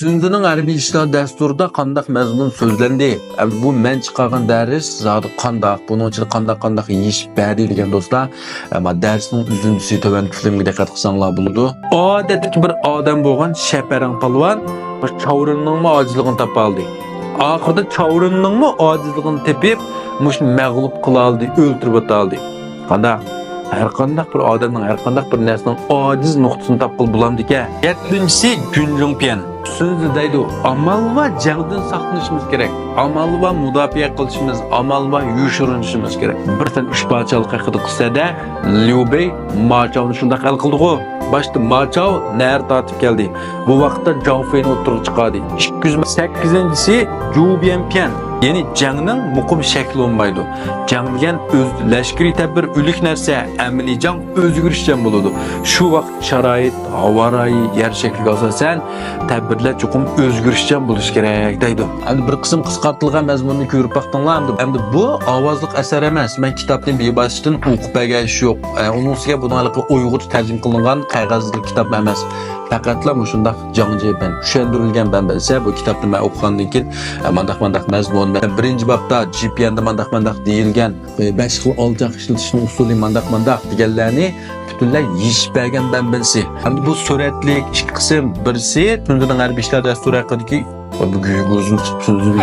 Sündünün harbiy ishlar dasturida qandaq mazmun so'zlandi? Bu men chiqargan dars zodi qandaq, buning ichida qandaq yeyish bari degan do'stlar. Darsning uzunchisi to'van filmga diqqat qilsanglar bo'ladi. Odatdagi bir odam bo'lgan Shaparang polvon bir Chaurinning ojizligini topib oldi. Oxirida Chaurinning ojizligini tepib, mush mag'lub qila oldi, o'ltirib o'tdi. Qandaq her qandaq bir odamning her qandaq bir narsaning ojiz nuqtasini topqil bo'ladi ekan. 7-si Junlungpian. So'zi deydi, amal va jangdan saqlanishimiz kerak. Amal va mudofaa qilishimiz, amal va yushirinishimiz kerak. Bir tan uch parchalik haqida qilsa-da, Liu Bei Machavni shunday hal qildi-ku. Başta Machav ner tatib keldi. Bu vaqtda Zhao Fei'ni o'tirib chiqadi. 208-si Zhu Bianpian. Yani jangning muqim shakli olmaydi. Jang degan o'z lashkariy tadbir o'lik narsa, amaliy jang o'zgarishchan bo'ladi. Shu vaqt sharoit, havorayi, yer shakliga asosan tadbirlar chuqum o'zgarishchan bo'lish kerak deydi. Endi bir qism qisqartirilgan mazmunni ko'rib baqtinglar. Endi bu ovozliq asar emas. Men kitobni beboshidan o'qib berganish yo'q. Uning ustiga bunaqaqa Uyg'ur tarjim qilingan qog'ozli kitob emas. Faqatla mushundaq jangjiban tushuntirilgan banbasa bu kitobni men o'qigandan keyin mandaq mazmun birinchi babda GPN'da mandaq deyilgan 5 xil olchoq ishlatishning usuli mandaq deganlarni butunlay yishib bergan banbasi. Endi bu suratlik ikki qism. Birisi Tundining harbiy ishlar dasturi haqidagi bu guyug'uzun so'zini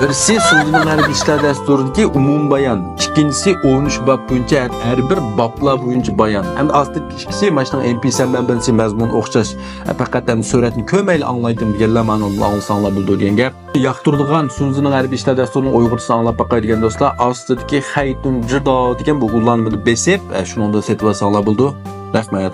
Birisi Tundining harbiy ishlar dasturidagi umum bayon. İkincisi 13 bab bo'yicha her bir bablar bo'yicha bayon. Hem astidagi ikkisi mashning MP3 manbasi mazmun o'xshash. Faqat ham suratni ko'mayli anglaydim deganlar ma'no anglasanglar bo'ldi degan gap. Yoqtirdigan Sunzining harbiy ishlar dasturining Uyg'urcha anglab boqadigan do'stlar, astidagi Haytun Jido degan bu ulanmani besib, shuni setib olsanglar bo'ldi. Rahmat.